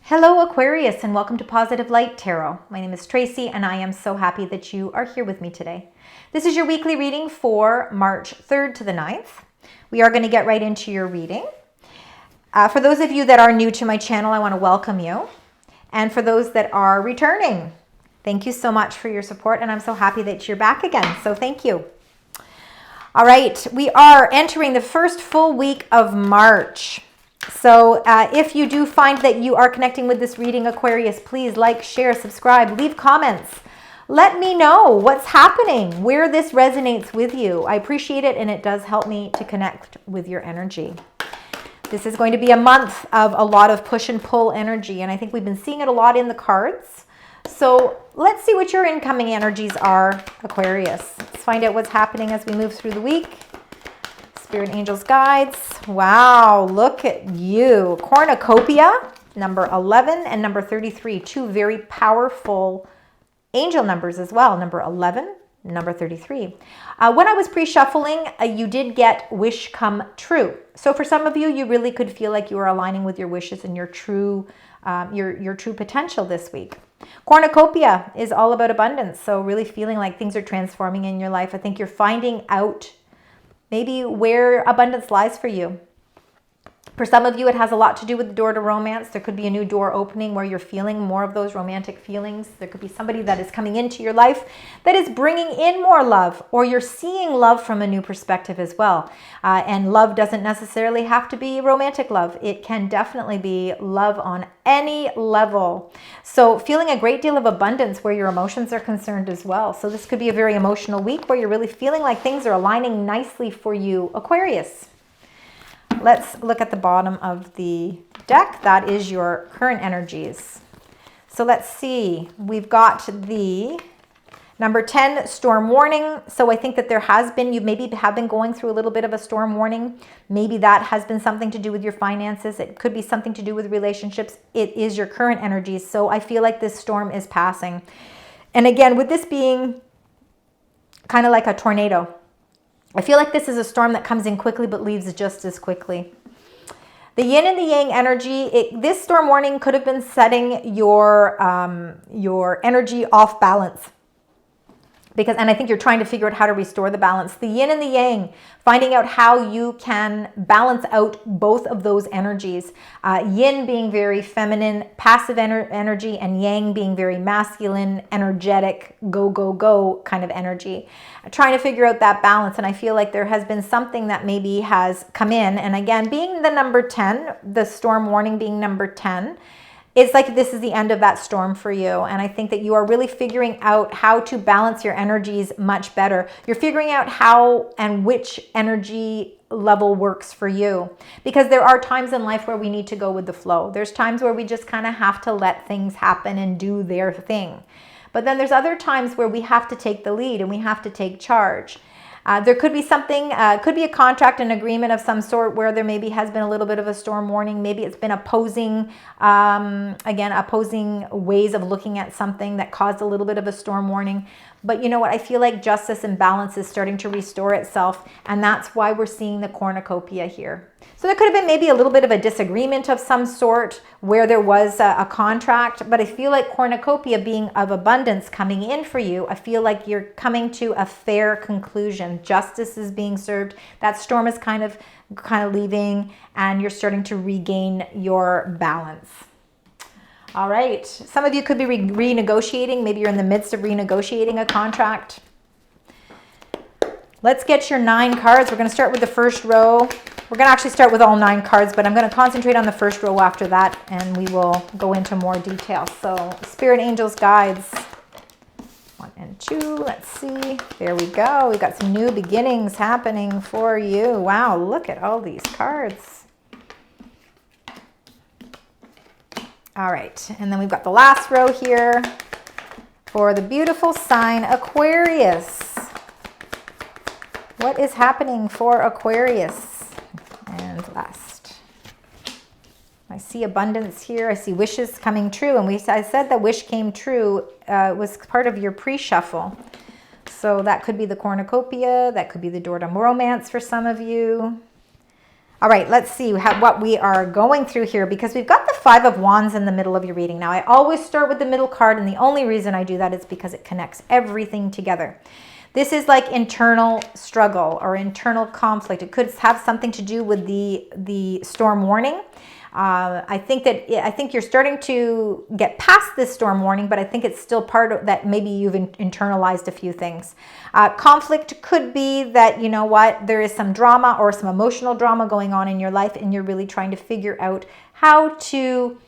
Hello Aquarius, and welcome to Positive Light Tarot. My name is Tracy and I am so happy that you are here with me today. This is your weekly reading for March 3rd to the 9th. We are going to get right into your reading. For those of you that are new to my channel, I want to welcome you. And for those that are returning, thank you so much for your support, and I'm so happy that you're back again, so thank you. All right, we are entering the first full week of March. So if you do find that you are connecting with this reading, Aquarius, please like, share, subscribe, leave comments. Let me know what's happening, where this resonates with you. I appreciate it, and it does help me to connect with your energy. This is going to be a month of a lot of push and pull energy, and I think we've been seeing it a lot in the cards. So let's see what your incoming energies are, Aquarius. Let's find out what's happening as we move through the week. Spirit angels, guides. Wow, look at you. Cornucopia, number 11 and number 33. Two very powerful angel numbers as well. Number 11, number 33. When I was pre-shuffling, you did get wish come true. So for some of you, you really could feel like you are aligning with your wishes and your true potential this week. Cornucopia is all about abundance. So really feeling like things are transforming in your life. I think you're finding out maybe where abundance lies for you. For some of you, it has a lot to do with the door to romance. There could be a new door opening where you're feeling more of those romantic feelings. There could be somebody that is coming into your life that is bringing in more love, or you're seeing love from a new perspective as well. And love doesn't necessarily have to be romantic love. It can definitely be love on any level. So feeling a great deal of abundance where your emotions are concerned as well. So this could be a very emotional week where you're really feeling like things are aligning nicely for you, Aquarius. Let's look at the bottom of the deck. That is your current energies. So let's see. We've got the number 10, storm warning. So I think that there has been, you maybe have been going through a little bit of a storm warning. Maybe that has been something to do with your finances. It could be something to do with relationships. It is your current energies. So I feel like this storm is passing. And again, with this being kind of like a tornado, I feel like this is a storm that comes in quickly but leaves just as quickly. The yin and the yang energy, this storm warning could have been setting your energy off balance. And I think you're trying to figure out how to restore the balance. The yin and the yang, finding out how you can balance out both of those energies. Yin being very feminine, passive energy, and yang being very masculine, energetic, go, go, go kind of energy. Trying to figure out that balance. And I feel like there has been something that maybe has come in. And again, being the number 10, the storm warning being number 10, it's like this is the end of that storm for you. And I think that you are really figuring out how to balance your energies much better. You're figuring out how and which energy level works for you. Because there are times in life where we need to go with the flow. There's times where we just kind of have to let things happen and do their thing. But then there's other times where we have to take the lead and we have to take charge. There could be something, could be a contract, an agreement of some sort where there maybe has been a little bit of a storm warning. Maybe it's been opposing, opposing ways of looking at something that caused a little bit of a storm warning. But you know what? I feel like justice and balance is starting to restore itself. And that's why we're seeing the cornucopia here. So there could have been maybe a little bit of a disagreement of some sort where there was a contract. But I feel like cornucopia being of abundance coming in for you, I feel like you're coming to a fair conclusion. Justice is being served. That storm is kind of leaving, and you're starting to regain your balance. All right. Some of you could be renegotiating. Maybe you're in the midst of renegotiating a contract. Let's get your 9 cards. We're going to start with the first row. We're going to actually start with all 9 cards, but I'm going to concentrate on the first row after that, and we will go into more detail. So, Spirit Angels, Guides. 1 and 2. Let's see. There we go. We've got some new beginnings happening for you. Wow, look at all these cards. All right, and then we've got the last row here for the beautiful sign Aquarius. What is happening for Aquarius? And last. I see abundance here. I see wishes coming true. And I said that wish came true was part of your pre-shuffle. So that could be the cornucopia. That could be the door to romance for some of you. All right, let's see what we are going through here, because we've got the Five of Wands in the middle of your reading. Now, I always start with the middle card, and the only reason I do that is because it connects everything together. This is like internal struggle or internal conflict. It could have something to do with the storm warning. I think you're starting to get past this storm warning, but I think it's still part of that. Maybe you've internalized a few things. Conflict could be that, you know what, there is some drama or some emotional drama going on in your life, and you're really trying to figure out how to,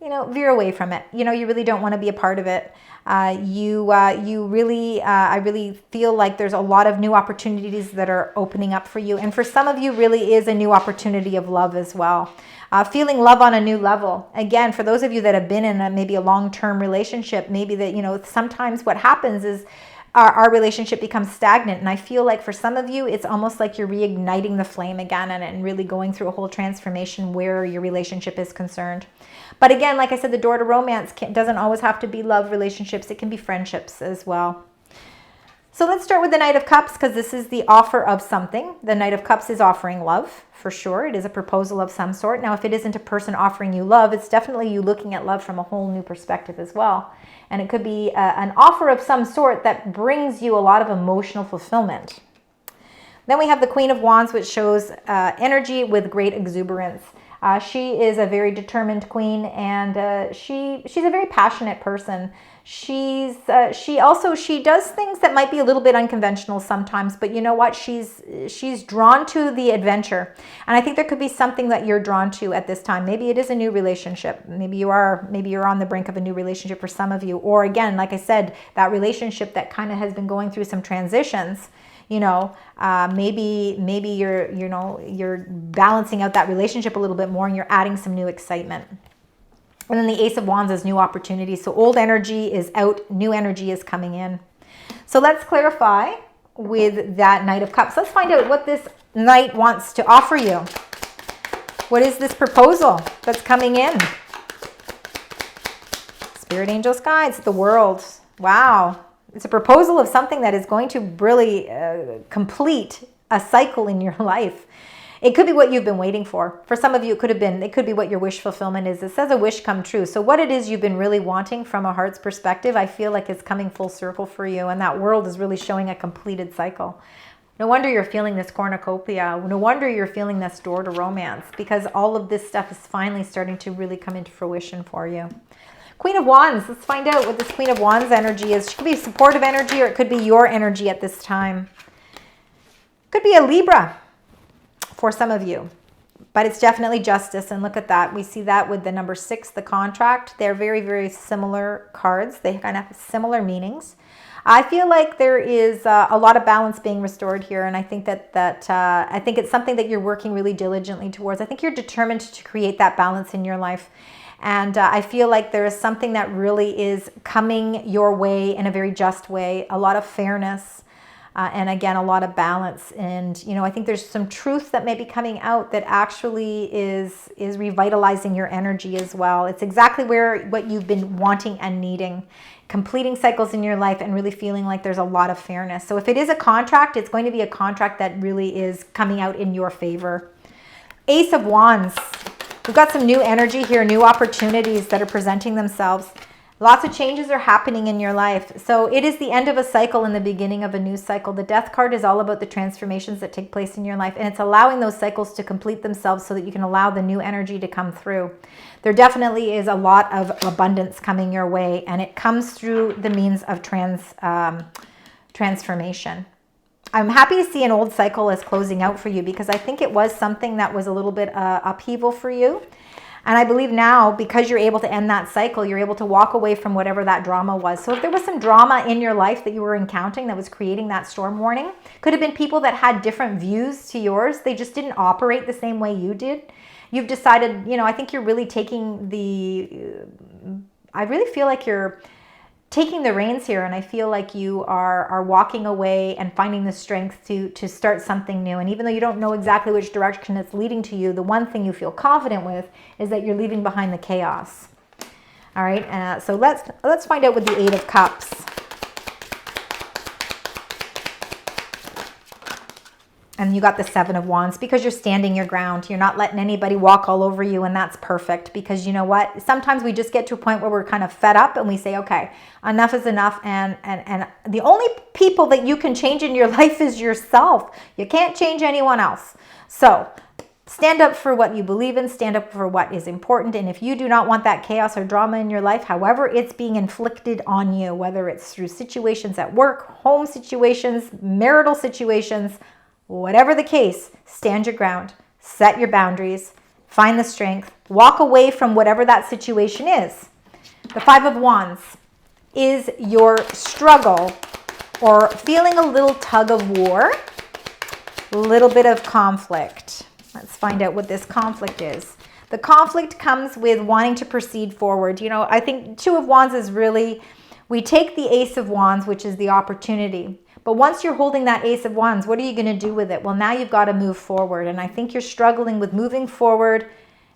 you know, veer away from it. You know, you really don't want to be a part of it. I really feel like there's a lot of new opportunities that are opening up for you. And for some of you, really is a new opportunity of love as well. Feeling love on a new level. Again, for those of you that have been in maybe a long-term relationship, maybe that, you know, sometimes what happens is our relationship becomes stagnant. And I feel like for some of you, it's almost like you're reigniting the flame again and really going through a whole transformation where your relationship is concerned. But again, like I said, the door to romance doesn't always have to be love relationships. It can be friendships as well. So let's start with the Knight of Cups, because this is the offer of something. The Knight of Cups is offering love, for sure. It is a proposal of some sort. Now, if it isn't a person offering you love, it's definitely you looking at love from a whole new perspective as well. And it could be an offer of some sort that brings you a lot of emotional fulfillment. Then we have the Queen of Wands, which shows energy with great exuberance. She is a very determined queen, and she's a very passionate person. She does things that might be a little bit unconventional sometimes, but you know what? She's drawn to the adventure. And I think there could be something that you're drawn to at this time. Maybe it is a new relationship. Maybe you're on the brink of a new relationship for some of you. Or again, like I said, that relationship that kind of has been going through some transitions. You know, maybe you're balancing out that relationship a little bit more, and you're adding some new excitement. And then the Ace of Wands is new opportunities. So old energy is out, new energy is coming in. So let's clarify with that Knight of Cups. Let's find out what this Knight wants to offer you. What is this proposal that's coming in? Spirit, angels, guides, the world. Wow. It's a proposal of something that is going to really complete a cycle in your life. It could be what you've been waiting for. For some of you, it could be what your wish fulfillment is. It says a wish come true. So what it is you've been really wanting from a heart's perspective, I feel like it's coming full circle for you. And that world is really showing a completed cycle. No wonder you're feeling this cornucopia. No wonder you're feeling this door to romance, because all of this stuff is finally starting to really come into fruition for you. Queen of Wands. Let's find out what this Queen of Wands energy is. She could be supportive energy, or it could be your energy at this time. Could be a Libra for some of you, but it's definitely justice. And look at that. We see that with the number 6, the contract. They're very, very similar cards. They kind of have similar meanings. I feel like there is a lot of balance being restored here, and I think I think it's something that you're working really diligently towards. I think you're determined to create that balance in your life. And I feel like there is something that really is coming your way in a very just way, a lot of fairness, and again, a lot of balance. And, you know, I think there's some truth that may be coming out that actually is revitalizing your energy as well. It's exactly what you've been wanting and needing, completing cycles in your life and really feeling like there's a lot of fairness. So if it is a contract, it's going to be a contract that really is coming out in your favor. Ace of Wands. We've got some new energy here, new opportunities that are presenting themselves. Lots of changes are happening in your life. So it is the end of a cycle and the beginning of a new cycle. The Death card is all about the transformations that take place in your life, and it's allowing those cycles to complete themselves so that you can allow the new energy to come through. There definitely is a lot of abundance coming your way, and it comes through the means of transformation. I'm happy to see an old cycle is closing out for you, because I think it was something that was a little bit upheaval for you. And I believe now, because you're able to end that cycle, you're able to walk away from whatever that drama was. So if there was some drama in your life that you were encountering that was creating that storm warning, could have been people that had different views to yours. They just didn't operate the same way you did. You've decided, you know, I think you're really taking I really feel like you're taking the reins here, and I feel like you are walking away and finding the strength to start something new. And even though you don't know exactly which direction it's leading to you, the one thing you feel confident with is that you're leaving behind the chaos. All right, so let's find out with the 8 of Cups. And you got the Seven of Wands because you're standing your ground. You're not letting anybody walk all over you, and that's perfect because you know what? Sometimes we just get to a point where we're kind of fed up and we say, okay, enough is enough. And the only people that you can change in your life is yourself. You can't change anyone else. So stand up for what you believe in, stand up for what is important. And if you do not want that chaos or drama in your life, however it's being inflicted on you, whether it's through situations at work, home situations, marital situations, whatever the case, stand your ground, set your boundaries, find the strength, walk away from whatever that situation is. The Five of Wands is your struggle or feeling a little tug of war, a little bit of conflict. Let's find out what this conflict is. The conflict comes with wanting to proceed forward. You know, I think Two of Wands is really, we take the Ace of Wands, which is the opportunity. But once you're holding that Ace of Wands, what are you going to do with it? Well, now you've got to move forward. And I think you're struggling with moving forward.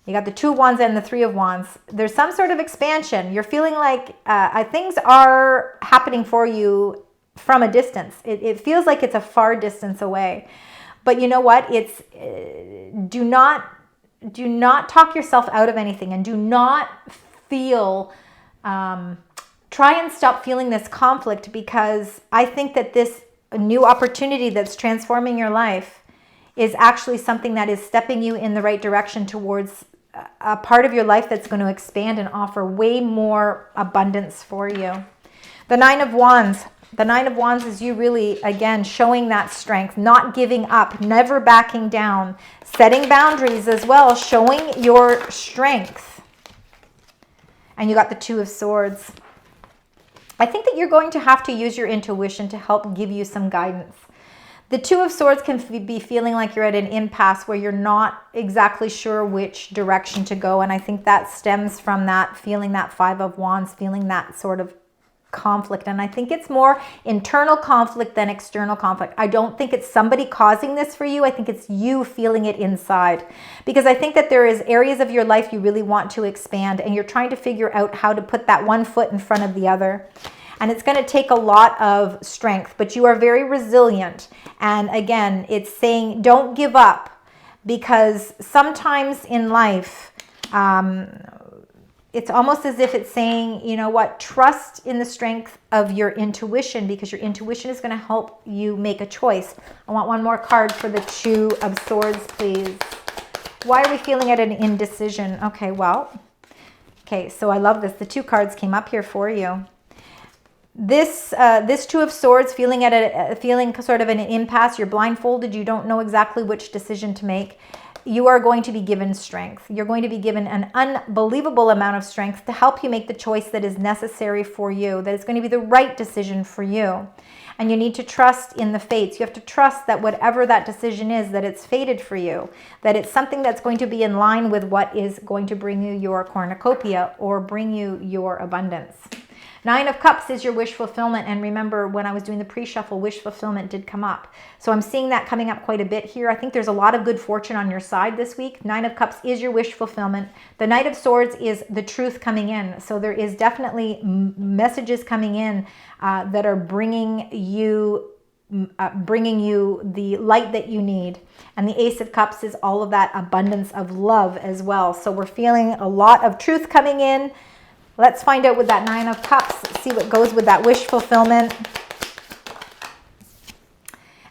You got the Two of Wands and the Three of Wands. There's some sort of expansion. You're feeling like things are happening for you from a distance. It feels like it's a far distance away. But you know what? It's do not talk yourself out of anything, and do not feel try and stop feeling this conflict, because I think that this new opportunity that's transforming your life is actually something that is stepping you in the right direction towards a part of your life that's going to expand and offer way more abundance for you. The Nine of Wands. The Nine of Wands is you really, again, showing that strength, not giving up, never backing down, setting boundaries as well, showing your strength. And you got the Two of Swords. I think that you're going to have to use your intuition to help give you some guidance. The Two of Swords can be feeling like you're at an impasse where you're not exactly sure which direction to go. And I think that stems from that feeling, that Five of Wands, feeling that sort of conflict. And I think it's more internal conflict than external conflict. I don't think it's somebody causing this for you. I think it's you feeling it inside, because I think that there is areas of your life you really want to expand, and you're trying to figure out how to put that one foot in front of the other. And it's going to take a lot of strength, but you are very resilient. And again, it's saying don't give up, because sometimes in life, it's almost as if it's saying, you know what, trust in the strength of your intuition, because your intuition is going to help you make a choice. I want one more card for the Two of Swords, please. Why are we feeling at an indecision? Okay, well, okay, so I love this. The two cards came up here for you. This Two of Swords, feeling sort of an impasse. You're blindfolded. You don't know exactly which decision to make. You are going to be given strength. You're going to be given an unbelievable amount of strength to help you make the choice that is necessary for you, that is going to be the right decision for you. And you need to trust in the fates. You have to trust that whatever that decision is, that it's fated for you, that it's something that's going to be in line with what is going to bring you your cornucopia or bring you your abundance. Nine of Cups is your wish fulfillment. And remember, when I was doing the pre-shuffle, wish fulfillment did come up. So I'm seeing that coming up quite a bit here. I think there's a lot of good fortune on your side this week. Nine of Cups is your wish fulfillment. The Knight of Swords is the truth coming in. So there is definitely messages coming in that are bringing you the light that you need. And the Ace of Cups is all of that abundance of love as well. So we're feeling a lot of truth coming in. Let's find out with that Nine of Cups, see what goes with that wish fulfillment.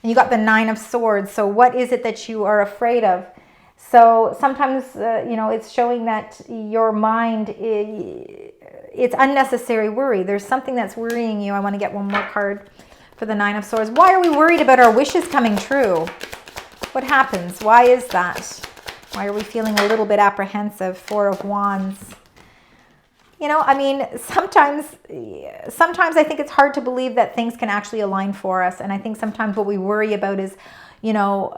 And you got the Nine of Swords. So what is it that you are afraid of? So sometimes, you know, it's showing that your mind, it's unnecessary worry. There's something that's worrying you. I want to get one more card for the Nine of Swords. Why are we worried about our wishes coming true? What happens? Why is that? Why are we feeling a little bit apprehensive? Four of Wands. You know, I mean, sometimes I think it's hard to believe that things can actually align for us. And I think sometimes what we worry about is, you know,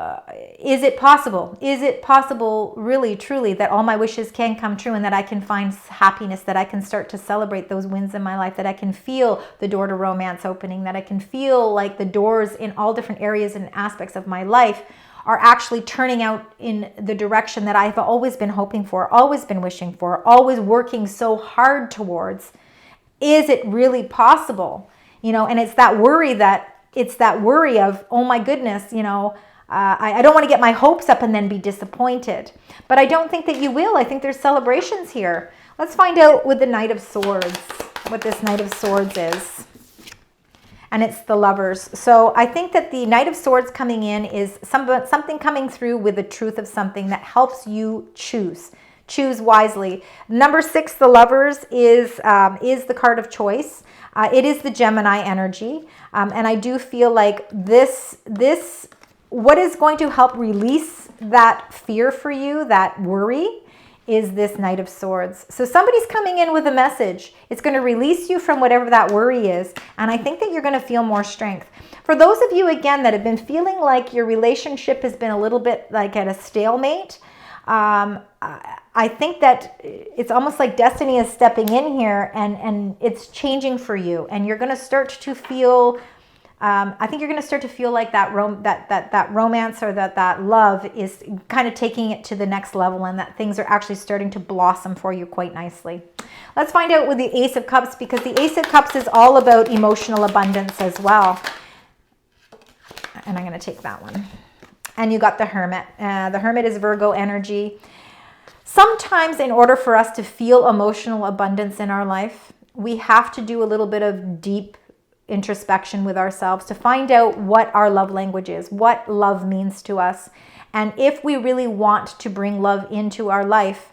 is it possible? Is it possible, really, truly, that all my wishes can come true and that I can find happiness, that I can start to celebrate those wins in my life, that I can feel the door to romance opening, that I can feel like the doors in all different areas and aspects of my life are actually turning out in the direction that I've always been hoping for, always been wishing for, always working so hard towards. Is it really possible? You know, and it's that worry of, oh my goodness, you know, I don't want to get my hopes up and then be disappointed. But I don't think that you will. I think there's celebrations here. Let's find out with the Knight of Swords, what this Knight of Swords is. And it's the Lovers. So I think that the Knight of Swords coming in is something coming through with the truth of something that helps you choose. Choose wisely. Number 6, the Lovers, is the card of choice. It is the Gemini energy. And I do feel like this, what is going to help release that fear for you, that worry, is this Knight of Swords. So somebody's coming in with a message. It's going to release you from whatever that worry is. And I think that you're going to feel more strength. For those of you, again, that have been feeling like your relationship has been a little bit like at a stalemate, I think that it's almost like destiny is stepping in here and it's changing for you. And you're going to start to feel, I think you're going to start to feel like that romance or that love is kind of taking it to the next level, and that things are actually starting to blossom for you quite nicely. Let's find out with the Ace of Cups, because the Ace of Cups is all about emotional abundance as well. And I'm going to take that one. And you got the Hermit. The Hermit is Virgo energy. Sometimes in order for us to feel emotional abundance in our life, we have to do a little bit of deep introspection with ourselves to find out what our love language is, what love means to us. And if we really want to bring love into our life,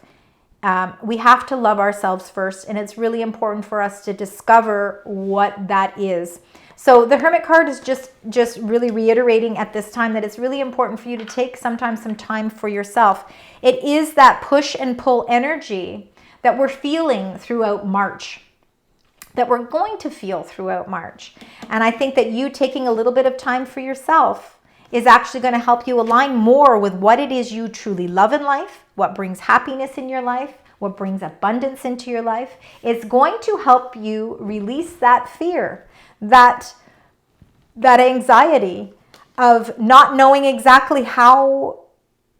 we have to love ourselves first. And it's really important for us to discover what that is. So the Hermit card is just really reiterating at this time that it's really important for you to take sometimes some time for yourself. It is that push and pull energy that we're feeling throughout March, that we're going to feel throughout March. And I think that you taking a little bit of time for yourself is actually going to help you align more with what it is you truly love in life, what brings happiness in your life, what brings abundance into your life. It's going to help you release that fear, that anxiety of not knowing exactly how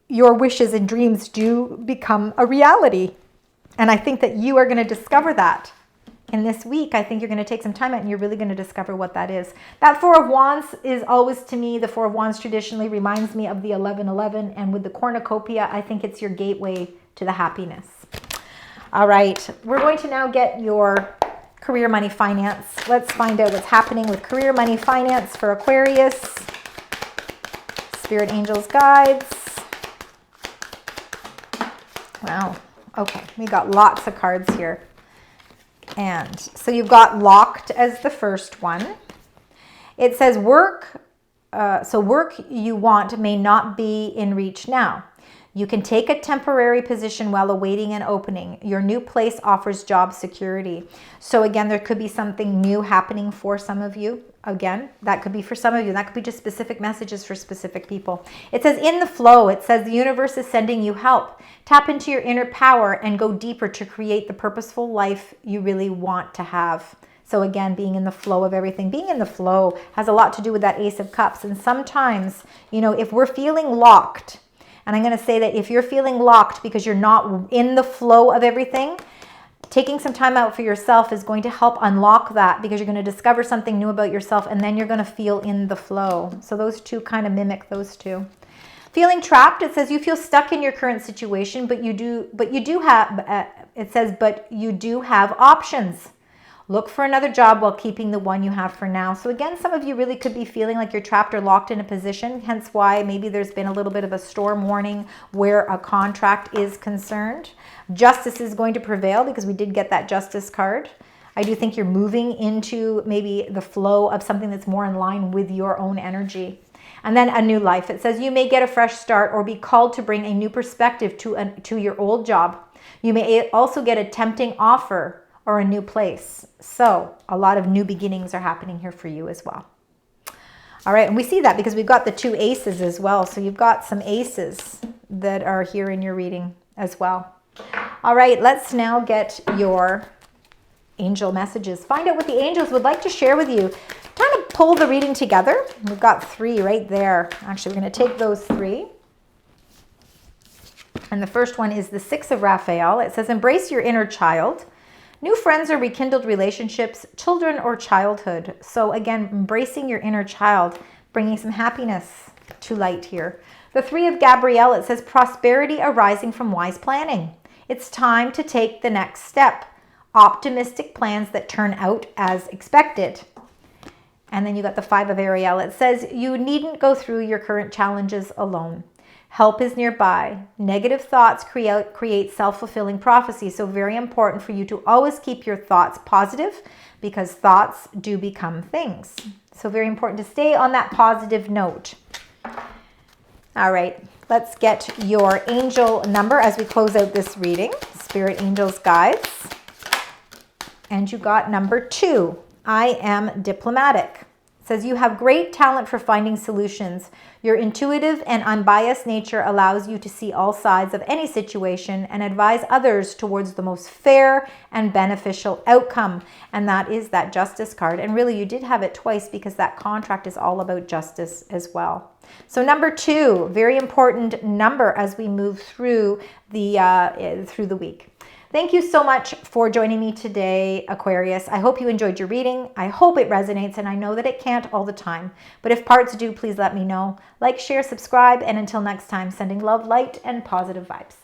your wishes and dreams do become a reality. And I think that you are going to discover that in this week. I think you're going to take some time out and you're really going to discover what that is. That Four of Wands is always, to me, the Four of Wands traditionally reminds me of the 1111. And with the cornucopia, I think it's your gateway to the happiness. All right, we're going to now get your career, money, finance. Let's find out what's happening with career, money, finance for Aquarius. Spirit, angels, guides. Wow. Okay, we got lots of cards here. And so you've got locked as the first one. It says work. So work you want may not be in reach now. You can take a temporary position while awaiting an opening. Your new place offers job security. So again, there could be something new happening for some of you. Again, that could be for some of you. That could be just specific messages for specific people. It says in the flow, it says the universe is sending you help. Tap into your inner power and go deeper to create the purposeful life you really want to have. So again, being in the flow of everything, being in the flow has a lot to do with that Ace of Cups. And sometimes, you know, if we're feeling locked, and I'm going to say that if you're feeling locked because you're not in the flow of everything, taking some time out for yourself is going to help unlock that, because you're going to discover something new about yourself and then you're going to feel in the flow. So those two kind of mimic those two. Feeling trapped, it says you feel stuck in your current situation, but you do have options. Look for another job while keeping the one you have for now. So again, some of you really could be feeling like you're trapped or locked in a position, hence why maybe there's been a little bit of a storm warning where a contract is concerned. Justice is going to prevail because we did get that Justice card. I do think you're moving into maybe the flow of something that's more in line with your own energy. And then a new life. It says you may get a fresh start or be called to bring a new perspective to your old job. You may also get a tempting offer or a new place. So a lot of new beginnings are happening here for you as well. All right, and we see that because we've got the two aces as well. So you've got some aces that are here in your reading as well. All right, let's now get your angel messages. Find out what the angels would like to share with you. Kind of pull the reading together. We've got 3 right there. Actually, we're going to take those 3. And the first one is the 6 of Raphael. It says, embrace your inner child. New friends or rekindled relationships, children or childhood. So again, embracing your inner child, bringing some happiness to light here. The 3 of Gabrielle, it says prosperity arising from wise planning. It's time to take the next step. Optimistic plans that turn out as expected. And then you got the 5 of Ariel. It says you needn't go through your current challenges alone. Help is nearby. Negative thoughts create self-fulfilling prophecy. So very important for you to always keep your thoughts positive, because thoughts do become things. So very important to stay on that positive note. All right, let's get your angel number as we close out this reading. Spirit angels guides. And you got number 2. I am diplomatic. It says you have great talent for finding solutions. Your intuitive and unbiased nature allows you to see all sides of any situation and advise others towards the most fair and beneficial outcome. And that is that Justice card. And really, you did have it twice because that contract is all about justice as well. So number 2, very important number as we move through the week. Thank you so much for joining me today, Aquarius. I hope you enjoyed your reading. I hope it resonates, and I know that it can't all the time. But if parts do, please let me know. Like, share, subscribe, and until next time, sending love, light, and positive vibes.